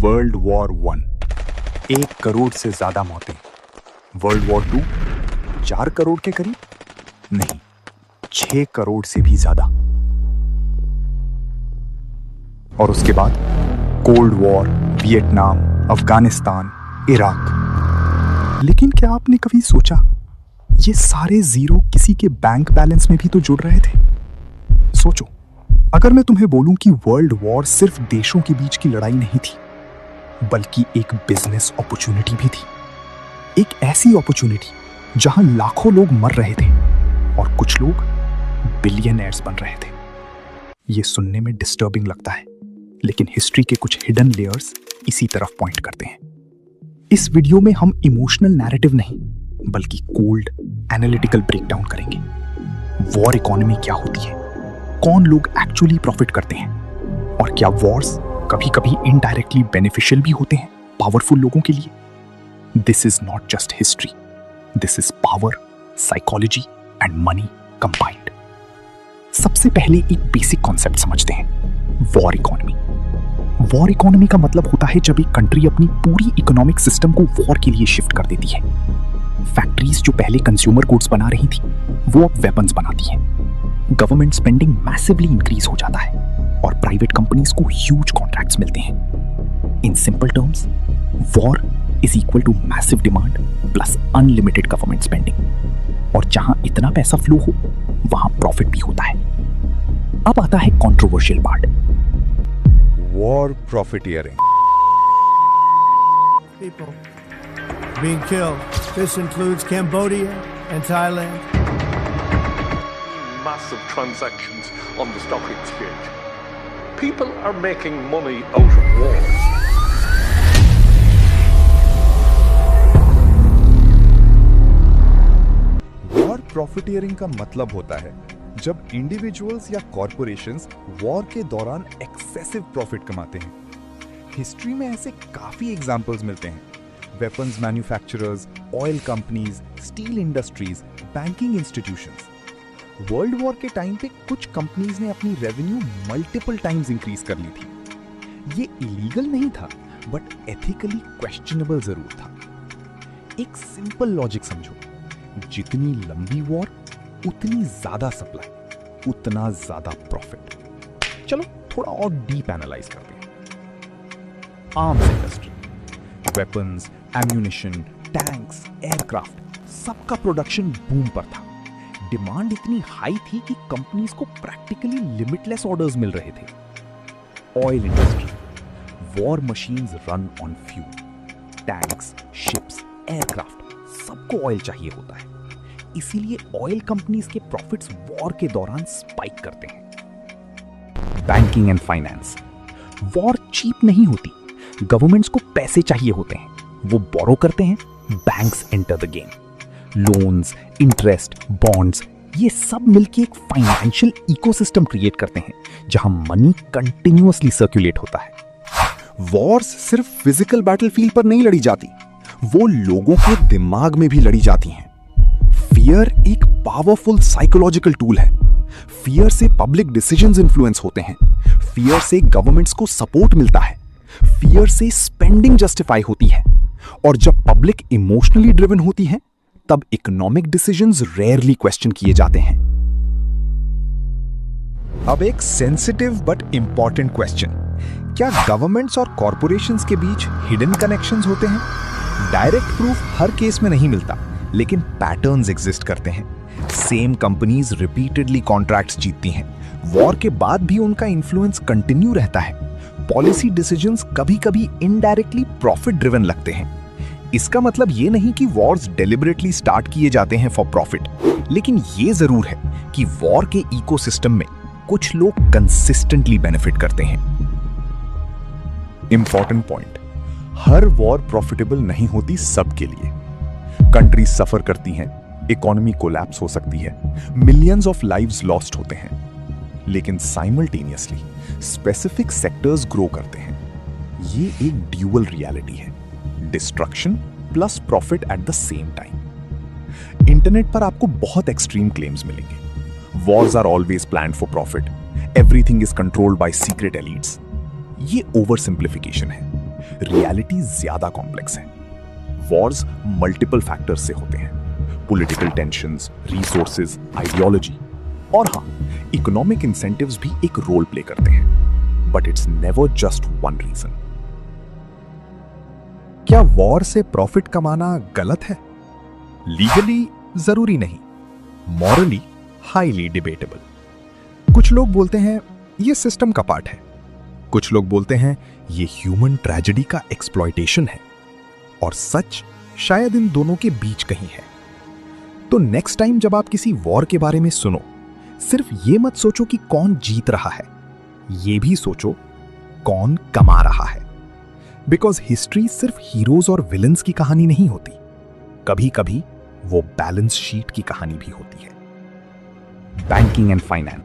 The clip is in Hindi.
वर्ल्ड वॉर 1 1 करोड़ से ज्यादा मौतें। वर्ल्ड वॉर 2 4 करोड़ के करीब, नहीं 6 करोड़ से भी ज्यादा। और उसके बाद cold war, Vietnam, Afghanistan, Iraq. लेकिन क्या आपने कभी सोचा ये सारे जीरो किसी के बैंक बैलेंस में भी तो जुड़ रहे थे? सोचो, अगर मैं तुम्हें बोलूं कि वर्ल्ड वॉर सिर्फ देशों के बीच की लड़ाई नहीं थी, बल्कि एक बिजनेस अपॉर्चुनिटी भी थी। एक ऐसी अपॉर्चुनिटी जहां लाखों लोग मर रहे थे और कुछ लोग बिलियनर्स बन रहे थे। ये सुनने में डिस्टर्बिंग लगता है, लेकिन हिस्ट्री के कुछ हिडन लेयर्स इसी तरफ पॉइंट करते हैं। इस वीडियो में हम इमोशनल नैरेटिव नहीं, बल्कि कोल्ड एनालिटिकल ब्रेकडाउन करेंगे। वॉर इकोनॉमी क्या होती है, कौन लोग एक्चुअली प्रॉफिट करते हैं, और क्या वॉर्स कभी कभी इनडायरेक्टली बेनिफिशियल भी होते हैं पावरफुल लोगों के लिए। This is not just history, this is power, psychology and money combined. सबसे पहले एक बेसिक कॉन्सेप्ट समझते हैं, वॉर इकोनॉमी। वॉर इकोनॉमी का मतलब होता है जब एक कंट्री अपनी पूरी इकोनॉमिक सिस्टम को वॉर के लिए शिफ्ट कर देती है। फैक्ट्रीज जो पहले कंज्यूमर गुड्स बना रही थी, वो अब वेपन्स बनाती हैं। गवर्नमेंट स्पेंडिंग मैसिवली इंक्रीज हो जाता है और प्राइवेट कंपनीज को ह्यूज कॉन्ट्रैक्ट्स मिलते हैं। In simple terms, war is equal to massive demand plus unlimited government spending. और जहां इतना पैसा फ्लो हो, वहां प्रॉफिट भी होता है। अब आता है controversial part, war profiteering. People being killed. This includes Cambodia and Thailand. Massive transactions on the stock exchange. People are making money out of war. War profiteering का मतलब होता है जब इंडिविजुअल्स या कॉरपोरेशंस वॉर के दौरान एक्सेसिव प्रॉफिट कमाते हैं। हिस्ट्री में ऐसे काफी एग्जांपल्स मिलते हैं। Weapons manufacturers, oil companies, steel industries, banking institutions. World war के टाइम पे कुछ कंपनीज ने अपनी रेवेन्यू मल्टीपल टाइम्स इंक्रीज कर ली थी। ये इलीगल नहीं था, बट एथिकली क्वेश्चनेबल जरूर था। एक सिंपल लॉजिक समझो, जितनी लंबी वॉर उतनी ज्यादा सप्लाई, उतना ज्यादा प्रॉफिट। चलो थोड़ा और डीप एनालाइज करते हैं। Arms industry, weapons, ammunition, tanks, aircraft, सबका प्रोडक्शन बूम पर था। डिमांड इतनी हाई थी कि कंपनीज को प्रैक्टिकली लिमिटलेस ऑर्डर्स मिल रहे थे। Oil industry, war machines run on fuel. Tanks, ships, aircraft, सबको ऑयल चाहिए होता है। इसीलिए ऑयल कंपनीज के प्रॉफिट्स वॉर के दौरान स्पाइक करते हैं। Banking and finance, war cheap नहीं होती। गवर्नमेंट्स को पैसे चाहिए होते हैं, वो बोरो करते हैं, banks enter the game. Loans, interest, bonds, ये सब मिलके एक फाइनेंशियल इकोसिस्टम क्रिएट करते हैं जहां मनी कंटिन्यूअसली सर्कुलेट होता है। वॉर्स सिर्फ फिजिकल बैटलफील्ड पर नहीं लड़ी जाती, वो लोगों के दिमाग में भी लड़ी जाती हैं। फियर एक पावरफुल साइकोलॉजिकल टूल है। फियर से पब्लिक डिसीजंस इन्फ्लुएंस होते हैं। फियर से गवर्नमेंट्स को सपोर्ट मिलता है। फियर से स्पेंडिंग जस्टिफाई होती है। और जब पब्लिक इमोशनली ड्रिवन होती है, तब इकोनॉमिक डिसीजंस रेयरली क्वेश्चन किए जाते हैं। अब एक सेंसिटिव बट इंपॉर्टेंट क्वेश्चन, क्या गवर्नमेंट्स और कॉरपोरेशंस के बीच हिडन कनेक्शंस होते हैं? डायरेक्ट प्रूफ हर केस में नहीं मिलता, लेकिन पैटर्न्स एग्जिस्ट करते हैं। सेम कंपनीज रिपीटेडली कॉन्ट्रैक्ट्स जीतती हैं। वॉर के बाद भी उनका इन्फ्लुएंस कंटिन्यू रहता है। पॉलिसी डिसीजंस कभी-कभी इनडायरेक्टली प्रॉफिट ड्रिवन लगते हैं। इसका मतलब ये नहीं कि वॉर्स डेलिबरेटली स्टार्ट किए जाते हैं फॉर प्रॉफिट, लेकिन ये जरूर है कि वॉर के इकोसिस्टम में कुछ लोग कंसिस्टेंटली बेनिफिट करते हैं। इंपॉर्टेंट पॉइंट, हर वॉर प्रॉफिटेबल नहीं होती सबके लिए। कंट्रीज सफर करती हैं, इकोनॉमी कोलैप्स हो सकती है, मिलियंस ऑफ लाइव्स लॉस्ट होते हैं, लेकिन साइमल्टेनियसली स्पेसिफिक सेक्टर्स ग्रो करते हैं। ये एक ड्यूअल रियलिटी है, destruction plus profit at the same time. Internet पर आपको बहुत एक्सट्रीम क्लेम्स मिलेंगे। Wars are always planned for profit, everything is controlled by secret elites. ये ओवर सिंप्लिफिकेशन है। रियलिटी ज्यादा कॉम्प्लेक्स है। वॉर्स मल्टीपल फैक्टर्स से होते हैं, पॉलिटिकल टेंशंस, रिसोर्सेज, आइडियोलॉजी, और हाँ, इकोनॉमिक इंसेंटिव्स भी एक रोल प्ले करते हैं। But it's never just one reason. क्या वॉर से प्रॉफिट कमाना गलत है? लीगली जरूरी नहीं, मॉरली हाईली डिबेटेबल। कुछ लोग बोलते हैं ये सिस्टम का पार्ट है, कुछ लोग बोलते हैं ये ह्यूमन ट्रेजेडी का एक्सप्लॉयटेशन है, और सच शायद इन दोनों के बीच कहीं है। तो नेक्स्ट टाइम जब आप किसी वॉर के बारे में सुनो, सिर्फ ये मत सोचो कि कौन जीत रहा है, ये भी सोचो कौन कमा रहा है। बिकॉज हिस्ट्री सिर्फ हीरोज और विलन्स की कहानी नहीं होती, कभी कभी वो बैलेंस शीट की कहानी भी होती है। Banking and finance.